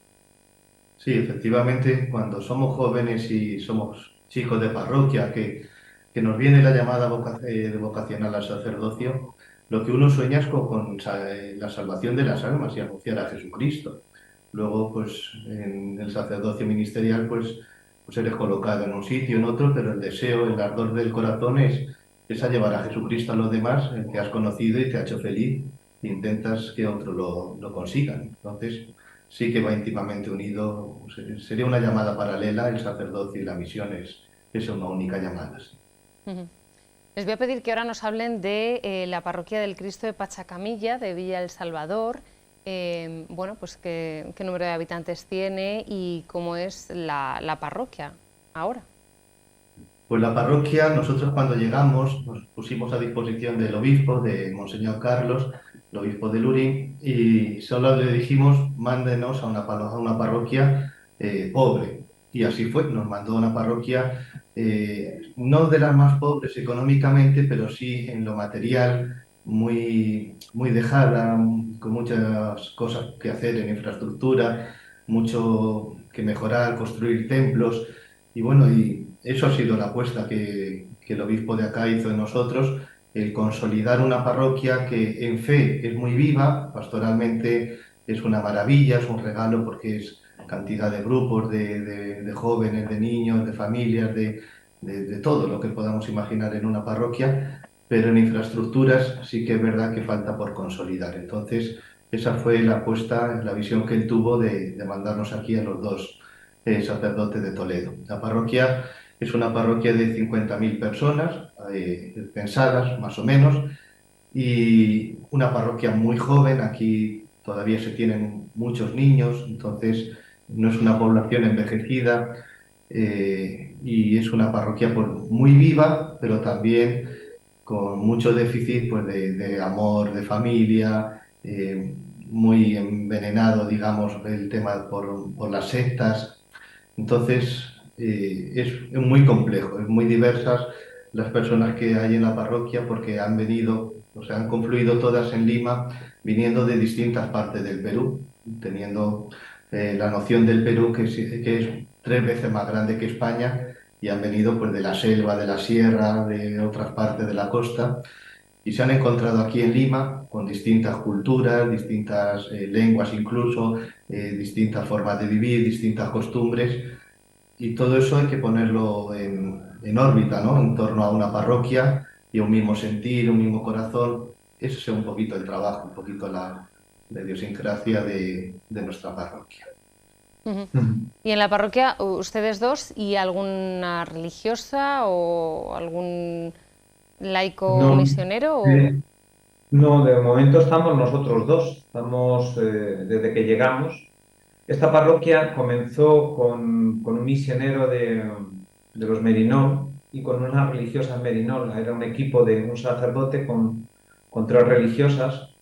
Sí, efectivamente, cuando somos jóvenes y somos chicos de parroquia, que nos viene la llamada vocacional al sacerdocio, lo que uno sueña es con la salvación de las almas y anunciar a Jesucristo. Luego, pues, en el sacerdocio ministerial, pues eres colocado en un sitio, en otro, pero el deseo, el ardor del corazón es a llevar a Jesucristo a los demás, el que has conocido y te ha hecho feliz, e intentas que otros lo consigan. Entonces, sí que va íntimamente unido, sería una llamada paralela, el sacerdocio y la misión es una única llamada. Sí. Les voy a pedir que ahora nos hablen de la parroquia del Cristo de Pachacamilla, de Villa El Salvador. Bueno, pues qué número de habitantes tiene y cómo es la parroquia ahora. Pues la parroquia, nosotros cuando llegamos nos pusimos a disposición del obispo, de Monseñor Carlos, el obispo de Lurín, y solo le dijimos, mándenos a una parroquia pobre. Y así fue, nos mandó a una parroquia no de las más pobres económicamente, pero sí en lo material, muy dejada, con muchas cosas que hacer en infraestructura, mucho que mejorar, construir templos, y bueno, y eso ha sido la apuesta que el obispo de acá hizo en nosotros, el consolidar una parroquia que en fe es muy viva, pastoralmente es una maravilla, es un regalo porque es cantidad de grupos, de jóvenes, de niños, de familias, de todo lo que podamos imaginar en una parroquia, pero en infraestructuras sí que es verdad que falta por consolidar. Entonces, esa fue la apuesta, la visión que él tuvo de mandarnos aquí a los dos sacerdotes de Toledo. La parroquia es una parroquia de 50.000 personas, pensadas más o menos, y una parroquia muy joven. Aquí todavía se tienen muchos niños, entonces no es una población envejecida, y es una parroquia pues, muy viva, pero también con mucho déficit pues, de amor, de familia, muy envenenado, digamos, el tema por las sectas. Entonces, es muy complejo, es muy diversas las personas que hay en la parroquia porque han venido, o sea, han confluido todas en Lima, viniendo de distintas partes del Perú, teniendo la noción del Perú que es 3 veces más grande que España, y han venido pues de la selva, de la sierra, de otras partes de la costa, y se han encontrado aquí en Lima con distintas culturas, distintas lenguas incluso, distintas formas de vivir, distintas costumbres, y todo eso hay que ponerlo en órbita, ¿no? En torno a una parroquia y un mismo sentir, un mismo corazón. Ese es un poquito el trabajo, un poquito la idiosincrasia de nuestra parroquia. Ujú. Y en la parroquia, ustedes dos, ¿y alguna religiosa o algún laico No, misionero? no, de momento estamos nosotros dos, estamos desde que llegamos. Esta parroquia comenzó con un misionero de los Merinol y con unas religiosas Merinol. Era un equipo de un sacerdote con 3 religiosas.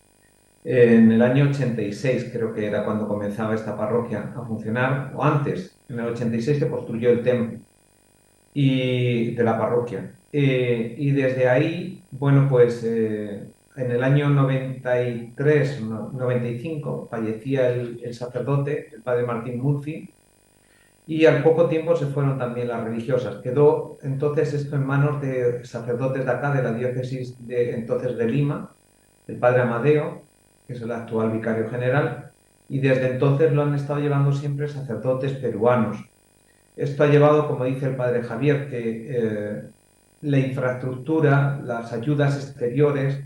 En el año 86 creo que era cuando comenzaba esta parroquia a funcionar, o antes, en el 86 se construyó el templo de la parroquia. Y desde ahí, bueno, pues en el año 93, 95 fallecía el sacerdote, el padre Martín Murphy, y al poco tiempo se fueron también las religiosas. Quedó entonces esto en manos de sacerdotes de acá, de la diócesis entonces de Lima, el padre Amadeo, que es el actual vicario general, y desde entonces lo han estado llevando siempre sacerdotes peruanos. Esto ha llevado, como dice el padre Javier, que la infraestructura, las ayudas exteriores,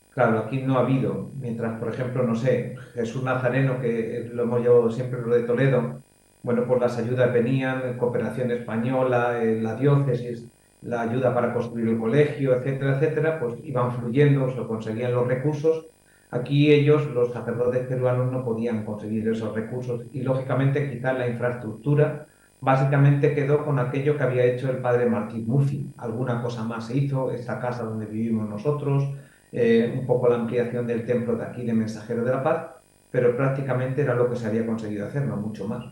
claro, aquí no ha habido. Mientras, por ejemplo, no sé, Jesús Nazareno, que lo hemos llevado siempre lo de Toledo, bueno, pues las ayudas venían, cooperación española, la diócesis, la ayuda para construir el colegio, etcétera, etcétera, pues iban fluyendo, se conseguían los recursos. Aquí ellos, los sacerdotes peruanos, no podían conseguir esos recursos y, lógicamente, quizás la infraestructura básicamente quedó con aquello que había hecho el padre Martín Murphy. Alguna cosa más se hizo, esta casa donde vivimos nosotros, un poco la ampliación del templo de aquí de Mensajero de la Paz, pero prácticamente era lo que se había conseguido hacer, no mucho más.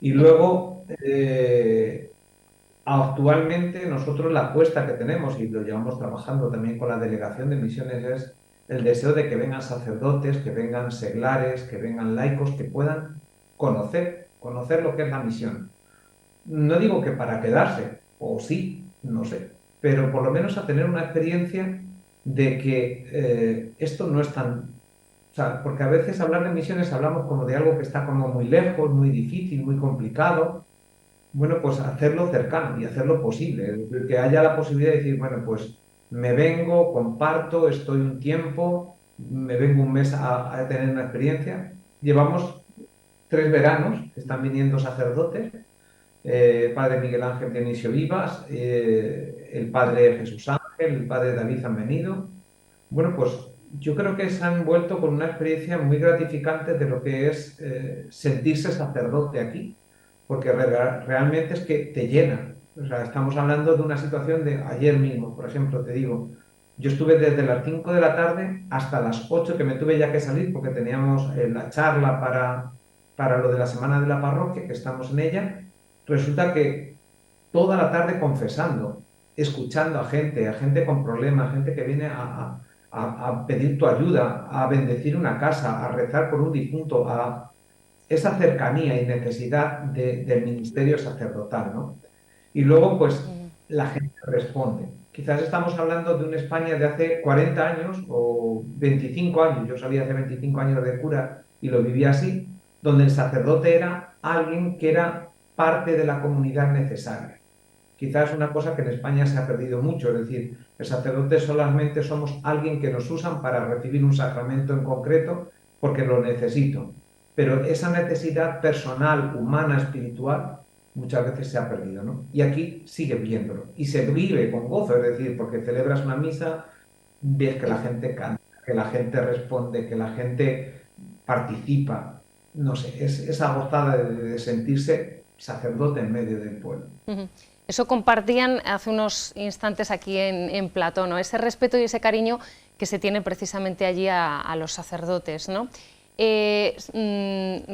Y luego, actualmente nosotros la apuesta que tenemos, y lo llevamos trabajando también con la Delegación de Misiones, es el deseo de que vengan sacerdotes, que vengan seglares, que vengan laicos, que puedan conocer lo que es la misión. No digo que para quedarse, o sí, no sé, pero por lo menos a tener una experiencia de que esto no es tan... O sea, porque a veces hablar de misiones hablamos como de algo que está como muy lejos, muy difícil, muy complicado. Bueno, pues hacerlo cercano y hacerlo posible. Es decir, que haya la posibilidad de decir, bueno, pues me vengo, comparto, estoy un tiempo, me vengo un mes a tener una experiencia. Llevamos 3 veranos, están viniendo sacerdotes, el padre Miguel Ángel Dionisio Vivas, el padre Jesús Ángel, el padre David han venido. Bueno, pues yo creo que se han vuelto con una experiencia muy gratificante de lo que es sentirse sacerdote aquí, porque realmente es que te llena. O sea, estamos hablando de una situación de ayer mismo, por ejemplo, te digo, yo estuve desde las 5 de la tarde hasta las 8, que me tuve ya que salir porque teníamos la charla para lo de la semana de la parroquia, que estamos en ella. Resulta que toda la tarde confesando, escuchando a gente con problemas, gente que viene a pedir tu ayuda, a bendecir una casa, a rezar por un difunto, a esa cercanía y necesidad del ministerio sacerdotal, ¿no? Y luego, pues, la gente responde. quizás estamos hablando de una España de hace 40 años o 25 años. Yo salí hace 25 años de cura y lo viví así, donde el sacerdote era alguien que era parte de la comunidad necesaria. Quizás es una cosa que en España se ha perdido mucho, es decir, el sacerdote solamente somos alguien que nos usan para recibir un sacramento en concreto porque lo necesito. Pero esa necesidad personal, humana, espiritual, muchas veces se ha perdido, ¿no? Y aquí sigue viéndolo. Y se vive con gozo, es decir, porque celebras una misa, ves que la gente canta, que la gente responde, que la gente participa. No sé, es esa gozada de sentirse sacerdote en medio del pueblo. Eso compartían hace unos instantes aquí en Plató, ¿no? Ese respeto y ese cariño que se tiene precisamente allí a los sacerdotes, ¿no?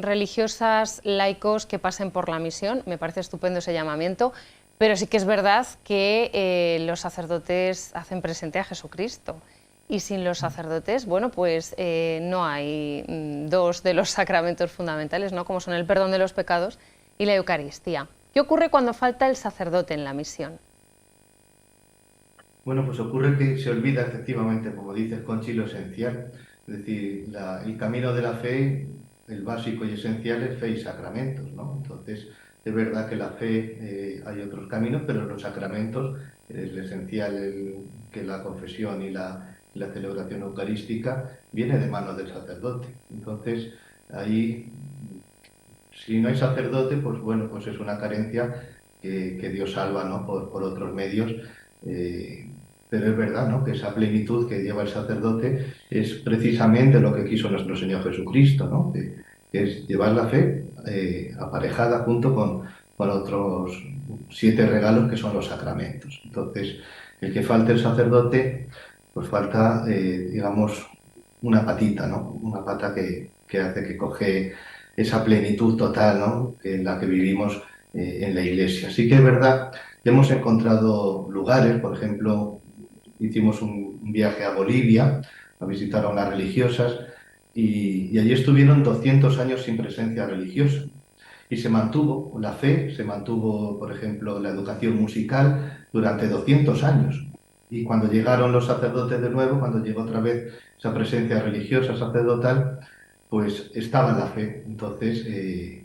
Religiosas, laicos que pasen por la misión, me parece estupendo ese llamamiento, pero sí que es verdad que los sacerdotes hacen presente a Jesucristo. Y sin los sacerdotes, bueno, pues no hay dos de los sacramentos fundamentales, ¿no? Como son el perdón de los pecados y la Eucaristía. ¿Qué ocurre cuando falta el sacerdote en la misión? Bueno, pues ocurre que se olvida efectivamente, como dices, Conchi, lo esencial. Es decir, el camino de la fe, el básico y esencial es fe y sacramentos, ¿no? Entonces, es verdad que la fe hay otros caminos, pero los sacramentos, el esencial, que la confesión y la celebración eucarística viene de manos del sacerdote. Entonces, ahí, si no hay sacerdote, pues bueno, pues es una carencia que Dios salva, ¿no? por otros medios. Pero es verdad, ¿no? Que esa plenitud que lleva el sacerdote es precisamente lo que quiso nuestro Señor Jesucristo, ¿no? Que es llevar la fe aparejada junto con otros 7 regalos que son los sacramentos. Entonces, el que falte el sacerdote, pues falta, digamos, una patita, ¿no? Una pata que hace que coge esa plenitud total, ¿no? En la que vivimos en la Iglesia. Sí que es verdad que hemos encontrado lugares, por ejemplo, hicimos un viaje a Bolivia a visitar a unas religiosas y allí estuvieron 200 años sin presencia religiosa. Y se mantuvo la fe, se mantuvo, por ejemplo, la educación musical durante 200 años. Y cuando llegaron los sacerdotes de nuevo, cuando llegó otra vez esa presencia religiosa, sacerdotal, pues estaba la fe. Entonces,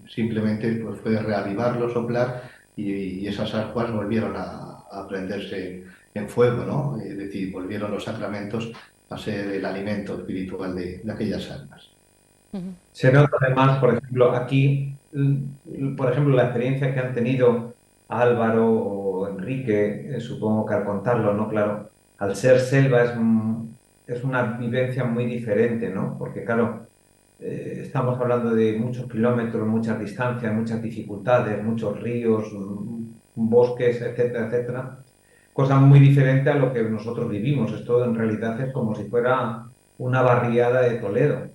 simplemente pues, fue reavivarlo, soplar, y esas ascuas volvieron a prenderse en fuego, ¿no? Es decir, volvieron los sacramentos a ser el alimento espiritual de aquellas almas. Se nota además, por ejemplo, aquí, por ejemplo, la experiencia que han tenido Álvaro o Enrique, supongo que al contarlo, ¿no? Claro, al ser selva es una vivencia muy diferente, ¿no? Porque, claro, estamos hablando de muchos kilómetros, muchas distancias, muchas dificultades, muchos ríos, bosques, etcétera, etcétera. Cosa muy diferente a lo que nosotros vivimos. Esto en realidad es como si fuera una barriada de Toledo.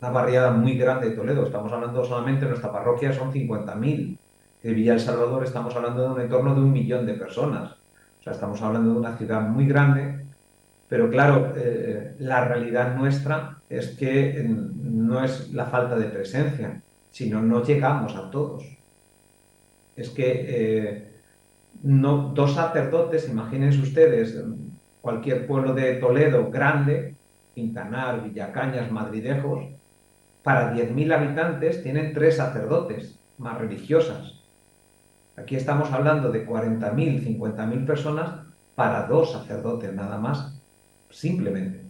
Una barriada muy grande de Toledo. Estamos hablando solamente en nuestra parroquia son 50.000. En Villa El Salvador estamos hablando de un entorno de 1 millón de personas. O sea, estamos hablando de una ciudad muy grande, pero claro, la realidad nuestra es que no es la falta de presencia, sino no llegamos a todos. Es que no, 2 sacerdotes, imagínense ustedes, cualquier pueblo de Toledo grande, Quintanar, Villacañas, Madridejos, para 10.000 habitantes tienen 3 sacerdotes más religiosas. Aquí estamos hablando de 40.000, 50.000 personas para 2 sacerdotes nada más, simplemente.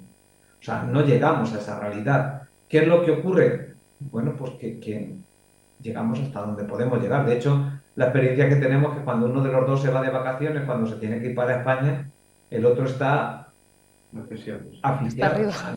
O sea, no llegamos a esa realidad. ¿Qué es lo que ocurre? Bueno, pues que llegamos hasta donde podemos llegar. De hecho, la experiencia que tenemos es que cuando uno de los 2 se va de vacaciones, cuando se tiene que ir para España, el otro está asfixiado. Está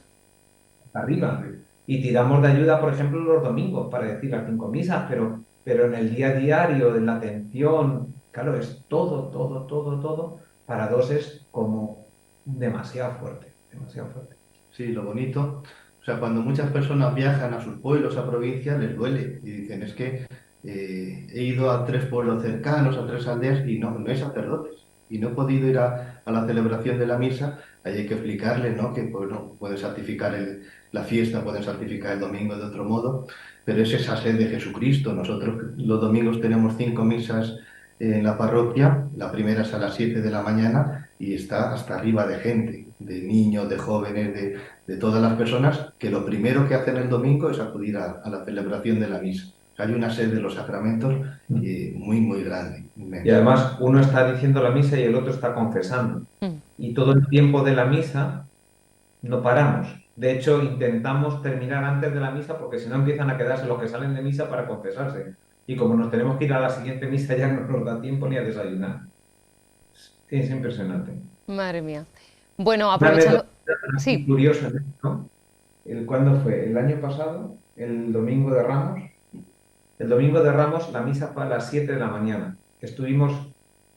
arriba. Y tiramos de ayuda, por ejemplo, los domingos para decir las 5 misas, pero en el día a diario, en la atención, claro, es todo, para 2 es como demasiado fuerte, demasiado fuerte. Sí, lo bonito, o sea, cuando muchas personas viajan a sus pueblos, a provincias, les duele y dicen, es que he ido a 3 pueblos cercanos, a 3 aldeas y no hay sacerdotes. Y no he podido ir a la celebración de la misa. Ahí hay que explicarles, ¿no? Que bueno, pueden santificar la fiesta, pueden santificar el domingo de otro modo, pero es esa sed de Jesucristo. Nosotros los domingos tenemos 5 misas en la parroquia, la primera es a las 7 de la mañana y está hasta arriba de gente, de niños, de jóvenes, de todas las personas, que lo primero que hacen el domingo es acudir a la celebración de la misa. Hay una sed de los sacramentos muy, muy grande. Y además uno está diciendo la misa y el otro está confesando. Y todo el tiempo de la misa no paramos. De hecho, intentamos terminar antes de la misa porque si no empiezan a quedarse los que salen de misa para confesarse. Y como nos tenemos que ir a la siguiente misa ya no nos da tiempo ni a desayunar. Es impresionante. Madre mía. Bueno, aprovechando... Sí. Curioso, ¿no? ¿Cuándo fue? ¿El año pasado? ¿El Domingo de Ramos? El Domingo de Ramos la misa fue a las 7 de la mañana. Estuvimos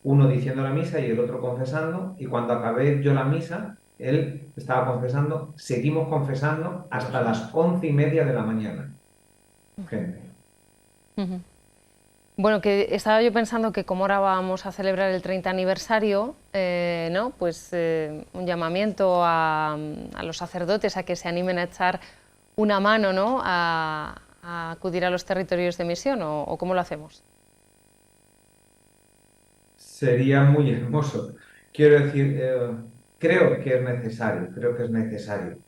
uno diciendo la misa y el otro confesando, y cuando acabé yo la misa, él estaba confesando, seguimos confesando hasta las 11:30 de la mañana. Gente. Bueno, que estaba yo pensando que como ahora vamos a celebrar el 30 aniversario, ¿no? Pues un llamamiento a los sacerdotes a que se animen a echar una mano, ¿no? a acudir a los territorios de misión, ¿o cómo lo hacemos? Sería muy hermoso. Quiero decir, creo que es necesario.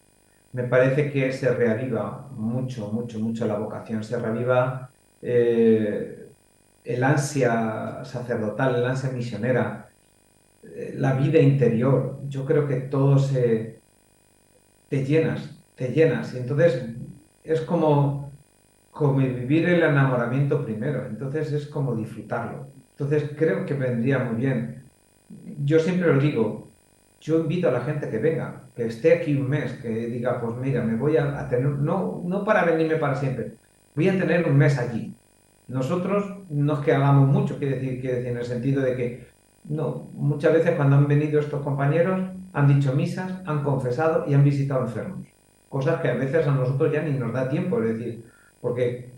Me parece que se reaviva mucho la vocación, se reaviva el ansia sacerdotal, el ansia misionera, la vida interior. Yo creo que todo te llenas, y entonces es como vivir el enamoramiento primero, entonces es como disfrutarlo. Entonces creo que vendría muy bien. Yo siempre lo digo, yo invito a la gente que venga, que esté aquí un mes, que diga, pues mira, me voy a tener, no para venirme para siempre, voy a tener un mes allí. Nosotros no es que hagamos mucho, quiere decir en el sentido de que, no, muchas veces cuando han venido estos compañeros, han dicho misas, han confesado y han visitado enfermos. Cosas que a veces a nosotros ya ni nos da tiempo, es decir, porque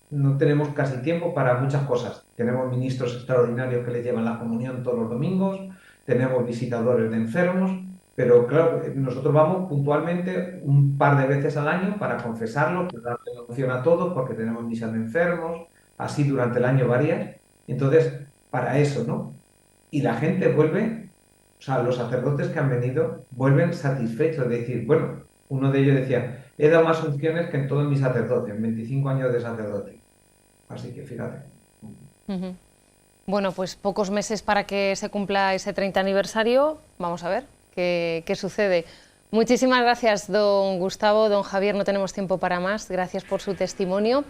no tenemos casi tiempo para muchas cosas. Tenemos ministros extraordinarios que les llevan la comunión todos los domingos, tenemos visitadores de enfermos, pero claro, nosotros vamos puntualmente un par de veces al año para confesarlos, para darle la unción a todos, porque tenemos misas de enfermos, así durante el año varias. Entonces, para eso, ¿no? Y la gente vuelve, o sea, los sacerdotes que han venido vuelven satisfechos de decir, bueno, uno de ellos decía, he dado más unciones que en todo mi sacerdote, en 25 años de sacerdote. Así que fíjate. Bueno, pues pocos meses para que se cumpla ese 30 aniversario. Vamos a ver qué sucede. Muchísimas gracias, don Gustavo, don Javier. No tenemos tiempo para más. Gracias por su testimonio.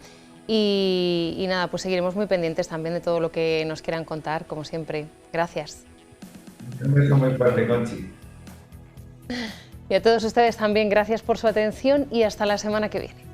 Y nada, pues seguiremos muy pendientes también de todo lo que nos quieran contar, como siempre. Gracias. Un beso muy fuerte, Conchi. Y a todos ustedes también, gracias por su atención y hasta la semana que viene.